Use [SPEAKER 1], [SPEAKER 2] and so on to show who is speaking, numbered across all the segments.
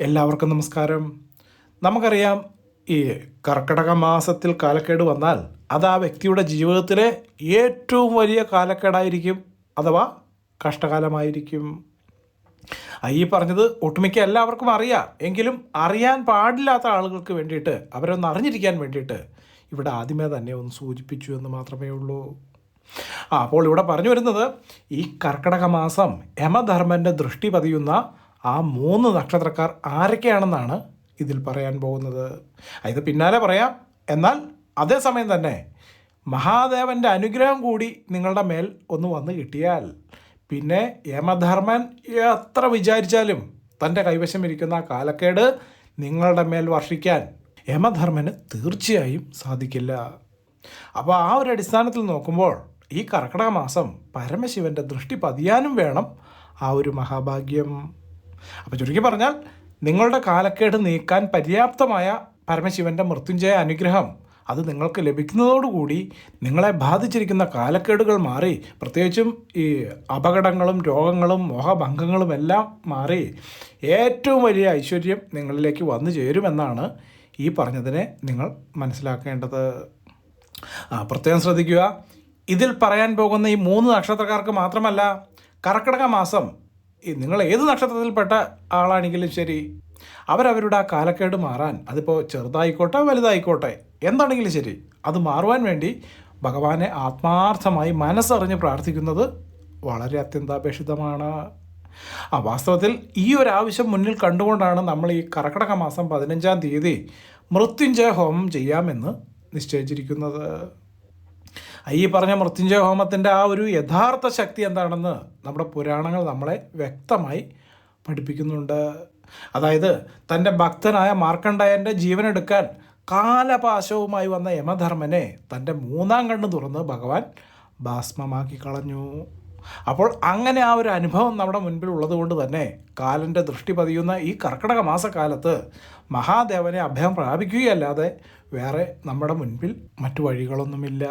[SPEAKER 1] എല്ലാവർക്കും നമസ്കാരം. നമുക്കറിയാം, ഈ കർക്കിടക മാസത്തിൽ കാലക്കേട് വന്നാൽ അത് ആ വ്യക്തിയുടെ ജീവിതത്തിലെ ഏറ്റവും വലിയ കാലക്കേടായിരിക്കും, അഥവാ കഷ്ടകാലമായിരിക്കും. ഈ പറഞ്ഞത് ഒട്ടുമിക്ക എല്ലാവർക്കും അറിയാം. എങ്കിലും അറിയാൻ പാടില്ലാത്ത ആളുകൾക്ക് വേണ്ടിയിട്ട്, അവരൊന്ന് അറിഞ്ഞിരിക്കാൻ വേണ്ടിയിട്ട് ഇവിടെ ആദ്യമേ തന്നെ ഒന്ന് സൂചിപ്പിച്ചു എന്ന് മാത്രമേ ഉള്ളൂ. അപ്പോൾ ഇവിടെ പറഞ്ഞു വരുന്നത്, ഈ കർക്കിടക മാസം യമധർമ്മൻ്റെ ദൃഷ്ടി പതിയുന്ന ആ 3 നക്ഷത്രക്കാർ ആരൊക്കെയാണെന്നാണ് ഇതിൽ പറയാൻ പോകുന്നത്. ഇത് പിന്നാലെ പറയാം. എന്നാൽ അതേസമയം തന്നെ മഹാദേവൻ്റെ അനുഗ്രഹം കൂടി നിങ്ങളുടെ മേൽ ഒന്ന് വന്നു കിട്ടിയാൽ പിന്നെ യമധർമ്മൻ എത്ര വിചാരിച്ചാലും തൻ്റെ കൈവശം ഇരിക്കുന്ന കാലക്കേട് നിങ്ങളുടെ മേൽ വർഷിക്കാൻ യമധർമ്മന് തീർച്ചയായും സാധിക്കില്ല. അപ്പോൾ ആ ഒരു അടിസ്ഥാനത്തിൽ നോക്കുമ്പോൾ ഈ കർക്കിടക മാസം പരമശിവൻ്റെ ദൃഷ്ടി പതിയാനും വേണം ആ ഒരു മഹാഭാഗ്യം. അപ്പോൾ ചുരുക്കി പറഞ്ഞാൽ, നിങ്ങളുടെ കാലക്കേട് നീക്കാൻ പര്യാപ്തമായ പരമശിവൻ്റെ മൃത്യുഞ്ജയ അനുഗ്രഹം അത് നിങ്ങൾക്ക് ലഭിക്കുന്നതോടുകൂടി നിങ്ങളെ ബാധിച്ചിരിക്കുന്ന കാലക്കേടുകൾ മാറി, പ്രത്യേകിച്ചും ഈ അപകടങ്ങളും രോഗങ്ങളും മോഹഭംഗങ്ങളും എല്ലാം മാറി ഏറ്റവും വലിയ ഐശ്വര്യം നിങ്ങളിലേക്ക് വന്നു ചേരുമെന്നാണ് ഈ പറഞ്ഞതിനെ നിങ്ങൾ മനസ്സിലാക്കേണ്ടത്. പ്രത്യേകം ശ്രദ്ധിക്കുക. ഇതിൽ പറയാൻ പോകുന്ന ഈ 3 നക്ഷത്രക്കാർക്ക് മാത്രമല്ല, കർക്കിടക മാസം നിങ്ങൾ ഏത് നക്ഷത്രത്തിൽപ്പെട്ട ആളാണെങ്കിലും ശരി, അവരവരുടെ ആ കാലക്കേട് മാറാൻ, അതിപ്പോൾ ചെറുതായിക്കോട്ടെ വലുതായിക്കോട്ടെ എന്താണെങ്കിലും ശരി, അത് മാറുവാൻ വേണ്ടി ഭഗവാനെ ആത്മാർത്ഥമായി മനസ്സറിഞ്ഞ് പ്രാർത്ഥിക്കുന്നത് വളരെ അത്യന്താപേക്ഷിതമാണ്. വാസ്തവത്തിൽ ഈ ഒരു ആവശ്യം മുന്നിൽ കണ്ടുകൊണ്ടാണ് നമ്മൾ ഈ കർക്കിടക മാസം 15-ാം തീയതി മൃത്യുഞ്ജയ ഹോമം ചെയ്യാമെന്ന് നിശ്ചയിച്ചിരിക്കുന്നത്. ഈ പറഞ്ഞ മൃത്യുഞ്ജയ ഹോമത്തിൻ്റെ ആ ഒരു യഥാർത്ഥ ശക്തി എന്താണെന്ന് നമ്മുടെ പുരാണങ്ങൾ നമ്മളെ വ്യക്തമായി പഠിപ്പിക്കുന്നുണ്ട്. അതായത്, തൻ്റെ ഭക്തനായ മാർക്കണ്ഡേയൻ്റെ ജീവനെടുക്കാൻ കാലപാശവുമായി വന്ന യമധർമ്മനെ തൻ്റെ 3-ാം കണ്ണ് തുറന്ന് ഭഗവാൻ ഭസ്മമാക്കി കളഞ്ഞു. അപ്പോൾ അങ്ങനെ ആ ഒരു അനുഭവം നമ്മുടെ മുൻപിൽ ഉള്ളതുകൊണ്ട് തന്നെ കാലൻ്റെ ദൃഷ്ടി പതിയുന്ന ഈ കർക്കിടക മാസക്കാലത്ത് മഹാദേവനെ അഭയം പ്രാപിക്കുകയല്ലാതെ വേറെ നമ്മുടെ മുൻപിൽ മറ്റു വഴികളൊന്നുമില്ല.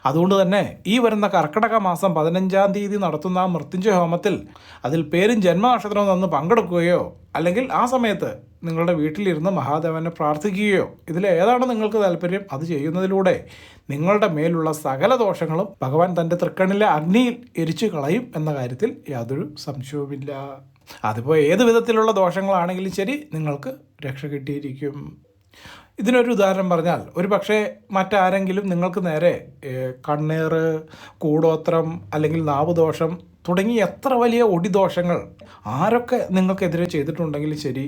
[SPEAKER 1] അതുകൊണ്ട് തന്നെ ഈ വരുന്ന കർക്കിടക മാസം 15-ാം തീയതി നടത്തുന്ന ആ മൃത്യുഞ്ജയ ഹോമത്തിൽ അതിൽ പേരും ജന്മനക്ഷത്രവും തന്ന് പങ്കെടുക്കുകയോ അല്ലെങ്കിൽ ആ സമയത്ത് നിങ്ങളുടെ വീട്ടിലിരുന്ന് മഹാദേവനെ പ്രാർത്ഥിക്കുകയോ, ഇതിലേതാണ് നിങ്ങൾക്ക് താല്പര്യം അത് ചെയ്യുന്നതിലൂടെ നിങ്ങളുടെ മേലുള്ള സകല ദോഷങ്ങളും ഭഗവാൻ തൻ്റെ തൃക്കണ്ണിലെ അഗ്നിയിൽ എരിച്ചു കളയും എന്ന കാര്യത്തിൽ യാതൊരു സംശയവുമില്ല. അതിപ്പോൾ ഏത് വിധത്തിലുള്ള ദോഷങ്ങളാണെങ്കിലും ശരി, നിങ്ങൾക്ക് രക്ഷ കിട്ടിയിരിക്കും. ഇതിനൊരു ഉദാഹരണം പറഞ്ഞാൽ, ഒരു പക്ഷേ മറ്റാരെങ്കിലും നിങ്ങൾക്ക് നേരെ കണ്ണേറ്, കൂടോത്രം അല്ലെങ്കിൽ നാവുദോഷം തുടങ്ങി എത്ര വലിയ ഒടിദോഷങ്ങൾ ആരൊക്കെ നിങ്ങൾക്കെതിരെ ചെയ്തിട്ടുണ്ടെങ്കിലും ശരി,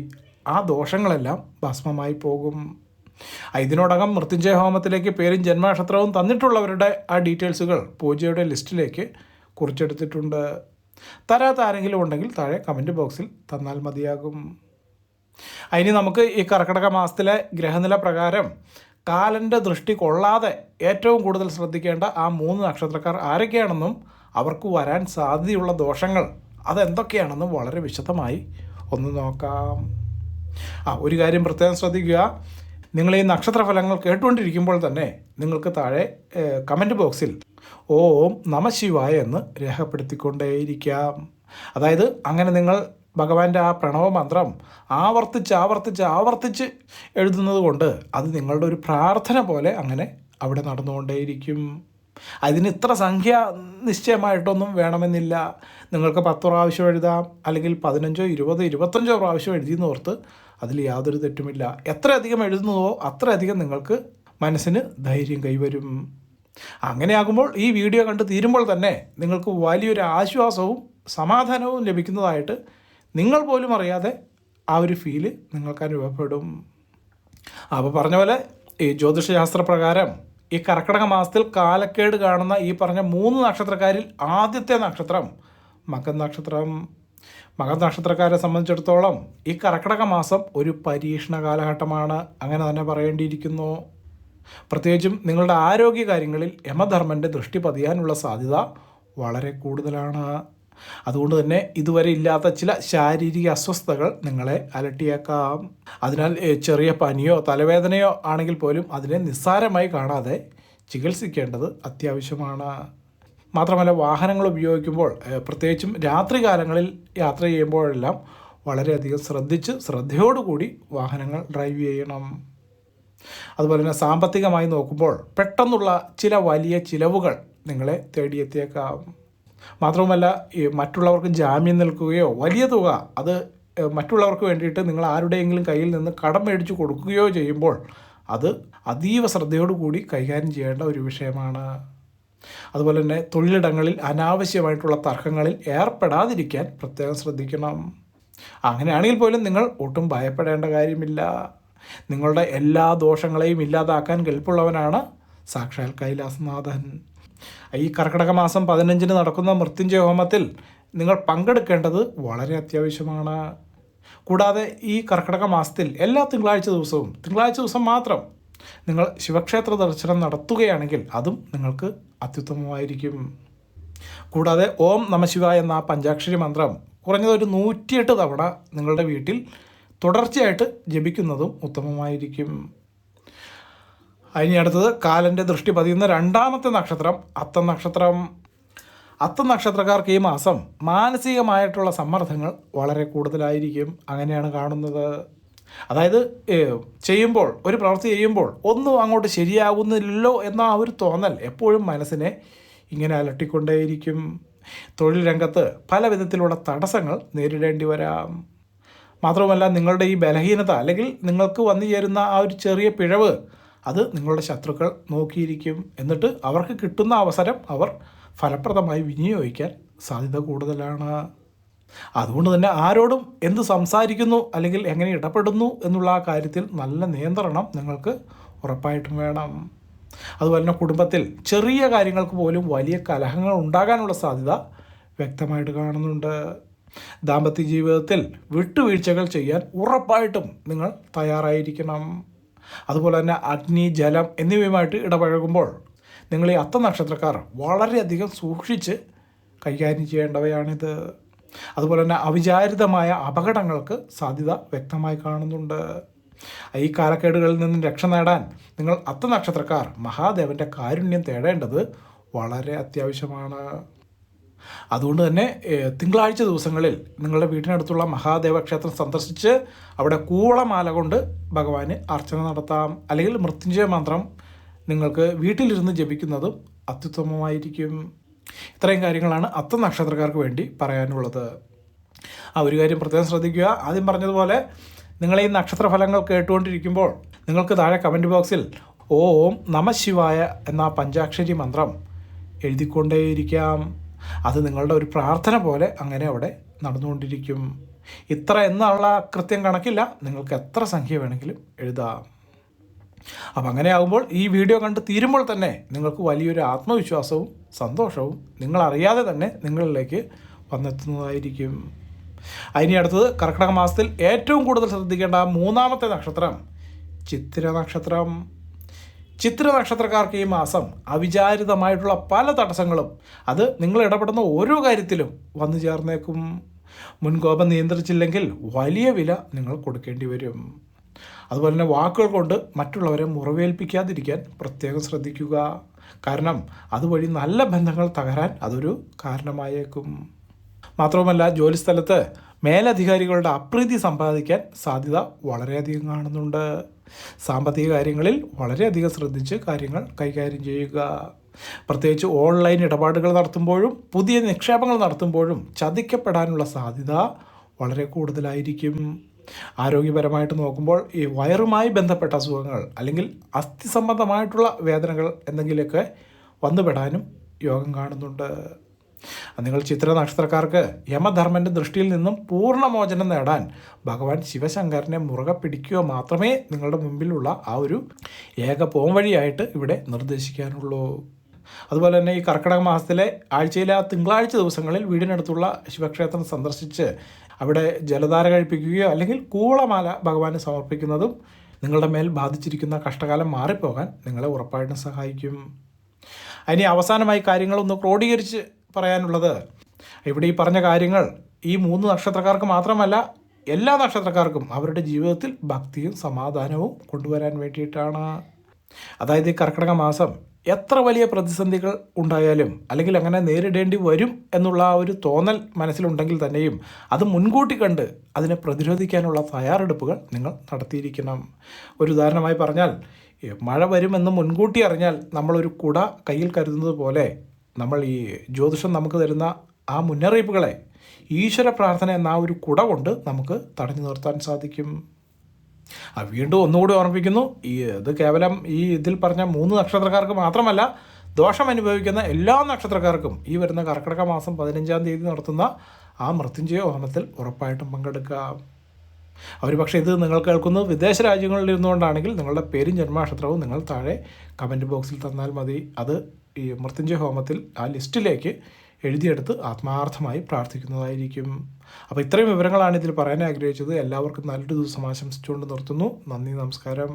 [SPEAKER 1] ആ ദോഷങ്ങളെല്ലാം ഭസ്മമായി പോകും. ഇതിനോടകം മൃത്യുഞ്ജയ ഹോമത്തിലേക്ക് പേരും ജന്മനക്ഷത്രവും തന്നിട്ടുള്ളവരുടെ ആ ഡീറ്റെയിൽസുകൾ പൂജയുടെ ലിസ്റ്റിലേക്ക് കുറിച്ചെടുത്തിട്ടുണ്ട്. തരാത്ത ആരെങ്കിലും ഉണ്ടെങ്കിൽ താഴെ കമൻറ്റ് ബോക്സിൽ തന്നാൽ മതിയാകും. ഇനി നമുക്ക് ഈ കർക്കിടക മാസത്തിലെ ഗ്രഹനില പ്രകാരം കാലൻ്റെ ദൃഷ്ടി കൊള്ളാതെ ഏറ്റവും കൂടുതൽ ശ്രദ്ധിക്കേണ്ട ആ 3 നക്ഷത്രക്കാർ ആരൊക്കെയാണെന്നും അവർക്ക് വരാൻ സാധ്യതയുള്ള ദോഷങ്ങൾ അതെന്തൊക്കെയാണെന്നും വളരെ വിശദമായി ഒന്ന് നോക്കാം. ഒരു കാര്യം പ്രത്യേകം ശ്രദ്ധിക്കുക. നിങ്ങൾ ഈ നക്ഷത്രഫലങ്ങൾ കേട്ടുകൊണ്ടിരിക്കുമ്പോൾ തന്നെ നിങ്ങൾക്ക് താഴെ കമൻറ്റ് ബോക്സിൽ ഓം നമഃശിവായ എന്ന് രേഖപ്പെടുത്തിക്കൊണ്ടേയിരിക്കാം. അതായത്, അങ്ങനെ നിങ്ങൾ ഭഗവാന്റെ ആ പ്രണവ മന്ത്രം ആവർത്തിച്ച് എഴുതുന്നത് കൊണ്ട് അത് നിങ്ങളുടെ ഒരു പ്രാർത്ഥന പോലെ അങ്ങനെ അവിടെ നടന്നുകൊണ്ടേയിരിക്കും. അതിന് ഇത്ര സംഖ്യ നിശ്ചയമായിട്ടൊന്നും വേണമെന്നില്ല. നിങ്ങൾക്ക് 10 പ്രാവശ്യം എഴുതാം, അല്ലെങ്കിൽ 15, 20, 25 പ്രാവശ്യം എഴുതിയെന്ന് ഓർത്ത് അതിൽ യാതൊരു തെറ്റുമില്ല. എത്രയധികം എഴുതുന്നതോ അത്രയധികം നിങ്ങൾക്ക് മനസ്സിന് ധൈര്യം കൈവരും. അങ്ങനെയാകുമ്പോൾ ഈ വീഡിയോ കണ്ട് തീരുമ്പോൾ തന്നെ നിങ്ങൾക്ക് വലിയൊരു ആശ്വാസവും സമാധാനവും ലഭിക്കുന്നതായിട്ട് നിങ്ങൾ പോലും അറിയാതെ ആ ഒരു ഫീല് നിങ്ങൾക്ക് അനുഭവപ്പെടും. അപ്പോൾ പറഞ്ഞ പോലെ ഈ ജ്യോതിഷശാസ്ത്രപ്രകാരം ഈ കർക്കിടക മാസത്തിൽ കാലക്കേട് കാണുന്ന ഈ പറഞ്ഞ 3 നക്ഷത്രക്കാരിൽ ആദ്യത്തെ നക്ഷത്രം മകൻ നക്ഷത്രം. മകൻ നക്ഷത്രക്കാരെ സംബന്ധിച്ചിടത്തോളം ഈ കർക്കിടക മാസം ഒരു പരീക്ഷണ കാലഘട്ടമാണ്, അങ്ങനെ തന്നെ പറയേണ്ടിയിരിക്കുന്നു. പ്രത്യേകിച്ചും നിങ്ങളുടെ ആരോഗ്യ കാര്യങ്ങളിൽ യമധർമ്മൻ്റെ ദൃഷ്ടി പതിയാനുള്ള സാധ്യത വളരെ കൂടുതലാണ്. അതുകൊണ്ട് തന്നെ ഇതുവരെ ഇല്ലാത്ത ചില ശാരീരിക അസ്വസ്ഥതകൾ നിങ്ങളെ അലട്ടിയേക്കാം. അതിനാൽ ചെറിയ പനിയോ തലവേദനയോ ആണെങ്കിൽ പോലും അതിനെ നിസ്സാരമായി കാണാതെ ചികിത്സിക്കേണ്ടത് അത്യാവശ്യമാണ്. മാത്രമല്ല, വാഹനങ്ങൾ ഉപയോഗിക്കുമ്പോൾ പ്രത്യേകിച്ചും രാത്രി കാലങ്ങളിൽ യാത്ര ചെയ്യുമ്പോഴെല്ലാം വളരെയധികം ശ്രദ്ധയോടുകൂടി വാഹനങ്ങൾ ഡ്രൈവ് ചെയ്യണം. അതുപോലെ തന്നെ സാമ്പത്തികമായി നോക്കുമ്പോൾ പെട്ടെന്നുള്ള ചില വലിയ ചിലവുകൾ നിങ്ങളെ തേടിയെത്തിയേക്കാം. മാത്രവുമല്ല, ഈ മറ്റുള്ളവർക്ക് ജാമ്യം നിൽക്കുകയോ വലിയ തുക അത് മറ്റുള്ളവർക്ക് വേണ്ടിയിട്ട് നിങ്ങൾ ആരുടെയെങ്കിലും കയ്യിൽ നിന്ന് കടം മേടിച്ചു കൊടുക്കുകയോ ചെയ്യുമ്പോൾ അത് അതീവ ശ്രദ്ധയോടുകൂടി കൈകാര്യം ചെയ്യേണ്ട ഒരു വിഷയമാണ്. അതുപോലെ തന്നെ തൊഴിലിടങ്ങളിൽ അനാവശ്യമായിട്ടുള്ള തർക്കങ്ങളിൽ ഏർപ്പെടാതിരിക്കാൻ പ്രത്യേകം ശ്രദ്ധിക്കണം. അങ്ങനെയാണെങ്കിൽ പോലും നിങ്ങൾ ഒട്ടും ഭയപ്പെടേണ്ട കാര്യമില്ല. നിങ്ങളുടെ എല്ലാ ദോഷങ്ങളെയും ഇല്ലാതാക്കാൻ കെൽപ്പുള്ളവനാണ് സാക്ഷാൽ കൈലാസനാഥൻ. ഈ കർക്കിടക മാസം 15 നടക്കുന്ന മൃത്യുഞ്ജയ ഹോമത്തിൽ നിങ്ങൾ പങ്കെടുക്കേണ്ടത് വളരെ അത്യാവശ്യമാണ്. കൂടാതെ ഈ കർക്കിടക മാസത്തിൽ എല്ലാ തിങ്കളാഴ്ച ദിവസം മാത്രം നിങ്ങൾ ശിവക്ഷേത്ര ദർശനം നടത്തുകയാണെങ്കിൽ അതും നിങ്ങൾക്ക് അത്യുത്തമമായിരിക്കും. കൂടാതെ ഓം നമഃശിവായ എന്ന പഞ്ചാക്ഷരി മന്ത്രം കുറഞ്ഞത് ഒരു 108 തവണ നിങ്ങളുടെ വീട്ടിൽ തുടർച്ചയായിട്ട് ജപിക്കുന്നതും ഉത്തമമായിരിക്കും. അതിന് അടുത്തത് കാലൻ്റെ ദൃഷ്ടി പതിയുന്ന രണ്ടാമത്തെ നക്ഷത്രം അത്തം നക്ഷത്രം. അത്തം നക്ഷത്രക്കാർക്ക് ഈ മാസം മാനസികമായിട്ടുള്ള സമ്മർദ്ദങ്ങൾ വളരെ കൂടുതലായിരിക്കും. അങ്ങനെയാണ് കാണുന്നത്. അതായത് ഒരു പ്രവൃത്തി ചെയ്യുമ്പോൾ ഒന്നും അങ്ങോട്ട് ശരിയാകുന്നില്ലല്ലോ എന്ന ആ ഒരു തോന്നൽ എപ്പോഴും മനസ്സിനെ ഇങ്ങനെ അലട്ടിക്കൊണ്ടേയിരിക്കും. തൊഴിൽ രംഗത്ത് പല വിധത്തിലുള്ള തടസ്സങ്ങൾ നേരിടേണ്ടി വരാം. മാത്രവുമല്ല, നിങ്ങളുടെ ഈ ബലഹീനത അല്ലെങ്കിൽ നിങ്ങൾക്ക് വന്നു ചേരുന്ന ആ ഒരു ചെറിയ പിഴവ് അത് നിങ്ങളുടെ ശത്രുക്കൾ നോക്കിയിരിക്കും. എന്നിട്ട് അവർക്ക് കിട്ടുന്ന അവസരം അവർ ഫലപ്രദമായി വിനിയോഗിക്കാൻ സാധ്യത കൂടുതലാണ്. അതുകൊണ്ട് തന്നെ ആരോടും എന്ത് സംസാരിക്കുന്നു അല്ലെങ്കിൽ എങ്ങനെ ഇടപെടുന്നു എന്നുള്ള ആ കാര്യത്തിൽ നല്ല നിയന്ത്രണം നിങ്ങൾക്ക് ഉറപ്പായിട്ടും വേണം. അതുപോലെ തന്നെ കുടുംബത്തിൽ ചെറിയ കാര്യങ്ങൾക്ക് പോലും വലിയ കലഹങ്ങൾ ഉണ്ടാകാനുള്ള സാധ്യത വ്യക്തമായിട്ട് കാണുന്നുണ്ട്. ദാമ്പത്യ ജീവിതത്തിൽ വിട്ടുവീഴ്ചകൾ ചെയ്യാൻ ഉറപ്പായിട്ടും നിങ്ങൾ തയ്യാറായിരിക്കണം. അതുപോലെ തന്നെ അഗ്നി, ജലം എന്നിവയുമായിട്ട് ഇടപഴകുമ്പോൾ നിങ്ങൾ ഈ അത്തം നക്ഷത്രക്കാർ വളരെയധികം സൂക്ഷിച്ച് കൈകാര്യം ചെയ്യേണ്ടവയാണിത്. അതുപോലെ തന്നെ അവിചാരിതമായ അപകടങ്ങൾക്ക് സാധ്യത വ്യക്തമായി കാണുന്നുണ്ട്. ഈ കാലക്കേടുകളിൽ നിന്നും രക്ഷ നേടാൻ നിങ്ങൾ അത്തം നക്ഷത്രക്കാർ മഹാദേവൻ്റെ കാരുണ്യം തേടേണ്ടത് വളരെ അത്യാവശ്യമാണ്. അതുകൊണ്ട് തന്നെ തിങ്കളാഴ്ച ദിവസങ്ങളിൽ നിങ്ങളുടെ വീട്ടിനടുത്തുള്ള മഹാദേവ ക്ഷേത്രം സന്ദർശിച്ച് അവിടെ കൂവളമാല കൊണ്ട് ഭഗവാന് അർച്ചന നടത്താം. അല്ലെങ്കിൽ മൃത്യുഞ്ജയ മന്ത്രം നിങ്ങൾക്ക് വീട്ടിലിരുന്ന് ജപിക്കുന്നതും അത്യുത്തമമായിരിക്കും. ഇത്രയും കാര്യങ്ങളാണ് അത്തം നക്ഷത്രക്കാർക്ക് വേണ്ടി പറയാനുള്ളത്. ഒരു കാര്യം പ്രത്യേകം ശ്രദ്ധിക്കുക. ആദ്യം പറഞ്ഞതുപോലെ നിങ്ങൾ ഈ നക്ഷത്രഫലങ്ങൾ കേട്ടുകൊണ്ടിരിക്കുമ്പോൾ നിങ്ങൾക്ക് താഴെ കമൻറ്റ് ബോക്സിൽ ഓം നമഃശിവായ എന്ന പഞ്ചാക്ഷരി മന്ത്രം എഴുതിക്കൊണ്ടേയിരിക്കാം. അത് നിങ്ങളുടെ ഒരു പ്രാർത്ഥന പോലെ അങ്ങനെ അവിടെ നടന്നുകൊണ്ടിരിക്കും. ഇത്ര എന്നുള്ള കൃത്യം കണക്കില്ല, നിങ്ങൾക്ക് എത്ര സംഖ്യ വേണമെങ്കിലും എഴുതാം. അപ്പം അങ്ങനെ ആകുമ്പോൾ ഈ വീഡിയോ കണ്ട് തീരുമ്പോൾ തന്നെ നിങ്ങൾക്ക് വലിയൊരു ആത്മവിശ്വാസവും സന്തോഷവും നിങ്ങളറിയാതെ തന്നെ നിങ്ങളിലേക്ക് വന്നെത്തുന്നതായിരിക്കും. അതിന് അടുത്തത് കർക്കിടക മാസത്തിൽ ഏറ്റവും കൂടുതൽ ശ്രദ്ധിക്കേണ്ട മൂന്നാമത്തെ നക്ഷത്രം ചിത്തിര നക്ഷത്രം. ചിത്തിര നക്ഷത്രക്കാർക്ക് ഈ മാസം അവിചാരിതമായിട്ടുള്ള പല തടസ്സങ്ങളും അത് നിങ്ങൾ ഇടപെടുന്ന ഓരോ കാര്യത്തിലും വന്നു ചേർന്നേക്കും. മുൻകോപം നിയന്ത്രിച്ചില്ലെങ്കിൽ വലിയ വില നിങ്ങൾ കൊടുക്കേണ്ടി വരും. അതുപോലെ തന്നെ വാക്കുകൾ കൊണ്ട് മറ്റുള്ളവരെ മുറിവേൽപ്പിക്കാതിരിക്കാൻ പ്രത്യേകം ശ്രദ്ധിക്കുക. കാരണം അതുവഴി നല്ല ബന്ധങ്ങൾ തകരാൻ അതൊരു കാരണമായേക്കും. മാത്രവുമല്ല, ജോലിസ്ഥലത്ത് മേലധികാരികളുടെ അപ്രീതി സമ്പാദിക്കാൻ സാധ്യത വളരെയധികം കാണുന്നുണ്ട്. സാമ്പത്തിക കാര്യങ്ങളിൽ വളരെയധികം ശ്രദ്ധിച്ച് കാര്യങ്ങൾ കൈകാര്യം ചെയ്യുക. പ്രത്യേകിച്ച് ഓൺലൈൻ ഇടപാടുകൾ നടത്തുമ്പോഴും പുതിയ നിക്ഷേപങ്ങൾ നടത്തുമ്പോഴും ചതിക്കപ്പെടാനുള്ള സാധ്യത വളരെ കൂടുതലായിരിക്കും. ആരോഗ്യപരമായിട്ട് നോക്കുമ്പോൾ ഈ വയറുമായി ബന്ധപ്പെട്ട അസുഖങ്ങൾ അല്ലെങ്കിൽ അസ്ഥി സംബന്ധമായിട്ടുള്ള വേദനകൾ എന്തെങ്കിലുമൊക്കെ വന്നുപെടാനും യോഗം കാണുന്നുണ്ട്. നിങ്ങൾ ചിത്ര നക്ഷത്രക്കാർക്ക് യമധർമ്മൻ്റെ ദൃഷ്ടിയിൽ നിന്നും പൂർണ്ണമോചനം നേടാൻ ഭഗവാൻ ശിവശങ്കരനെ മുറുകെ പിടിക്കുക മാത്രമേ നിങ്ങളുടെ മുമ്പിലുള്ള ആ ഒരു ഏക പോംവഴിയായിട്ട് ഇവിടെ നിർദ്ദേശിക്കാനുള്ളൂ. അതുപോലെ തന്നെ ഈ കർക്കിടക മാസത്തിലെ ആഴ്ചയിലെ ആ തിങ്കളാഴ്ച ദിവസങ്ങളിൽ വീടിനടുത്തുള്ള ശിവക്ഷേത്രം സന്ദർശിച്ച് അവിടെ ജലധാര കഴിപ്പിക്കുകയോ അല്ലെങ്കിൽ കൂവളമാല ഭഗവാന് സമർപ്പിക്കുന്നതും നിങ്ങളുടെ മേൽ ബാധിച്ചിരിക്കുന്ന കഷ്ടകാലം മാറിപ്പോകാൻ നിങ്ങളെ ഉറപ്പായിട്ടും സഹായിക്കും. അതിന് അവസാനമായി കാര്യങ്ങളൊന്ന് ക്രോഡീകരിച്ച് പറയാനുള്ളത്, ഇവിടെ ഈ പറഞ്ഞ കാര്യങ്ങൾ ഈ 3 നക്ഷത്രക്കാർക്ക് മാത്രമല്ല എല്ലാ നക്ഷത്രക്കാർക്കും അവരുടെ ജീവിതത്തിൽ ഭക്തിയും സമാധാനവും കൊണ്ടുവരാൻ വേണ്ടിയിട്ടാണ്. അതായത് ഈ കർക്കിടക മാസം എത്ര വലിയ പ്രതിസന്ധികൾ ഉണ്ടായാലും അല്ലെങ്കിൽ അങ്ങനെ നേരിടേണ്ടി വരും എന്നുള്ള ആ ഒരു തോന്നൽ മനസ്സിലുണ്ടെങ്കിൽ തന്നെയും അത് മുൻകൂട്ടി കണ്ട് അതിനെ പ്രതിരോധിക്കാനുള്ള തയ്യാറെടുപ്പുകൾ നിങ്ങൾ നടത്തിയിരിക്കണം. ഒരു ഉദാഹരണമായി പറഞ്ഞാൽ, മഴ വരുമെന്ന് മുൻകൂട്ടി അറിഞ്ഞാൽ നമ്മളൊരു കുട കയ്യിൽ കരുതുന്നത് പോലെ നമ്മൾ ഈ ജ്യോതിഷം നമുക്ക് തരുന്ന ആ മുന്നറിയിപ്പുകളെ ഈശ്വര പ്രാർത്ഥന എന്ന ആ ഒരു കുട കൊണ്ട് നമുക്ക് തടഞ്ഞു നിർത്താൻ സാധിക്കും. വീണ്ടും ഒന്നുകൂടി ഓർമ്മിപ്പിക്കുന്നു, ഇത് കേവലം ഈ ഇതിൽ പറഞ്ഞ 3 നക്ഷത്രക്കാർക്ക് മാത്രമല്ല, ദോഷം അനുഭവിക്കുന്ന എല്ലാ നക്ഷത്രക്കാർക്കും ഈ വരുന്ന കർക്കിടക മാസം 15-ാം തീയതി നടത്തുന്ന ആ മൃത്യുഞ്ജയ ഹോമത്തിൽ ഉറപ്പായിട്ടും പങ്കെടുക്കാം. പക്ഷേ ഇത് നിങ്ങൾ കേൾക്കുന്നത് വിദേശ രാജ്യങ്ങളിൽ ഇരുന്നുകൊണ്ടാണെങ്കിൽ നിങ്ങളുടെ പേരും ജന്മനക്ഷത്രവും നിങ്ങൾ താഴെ കമൻറ്റ് ബോക്സിൽ തന്നാൽ മതി. അത് ഈ മൃത്യുഞ്ജയ ഹോമത്തിൽ ആ ലിസ്റ്റിലേക്ക് എഴുതിയെടുത്ത് ആത്മാർത്ഥമായി പ്രാർത്ഥിക്കുന്നതായിരിക്കും. അപ്പോൾ ഇത്രയും വിവരങ്ങളാണ് ഇതിൽ പറയാൻ ആഗ്രഹിച്ചത്. എല്ലാവർക്കും നല്ലൊരു ദിവസം ആശംസിച്ചുകൊണ്ട് നിർത്തുന്നു. നന്ദി, നമസ്കാരം.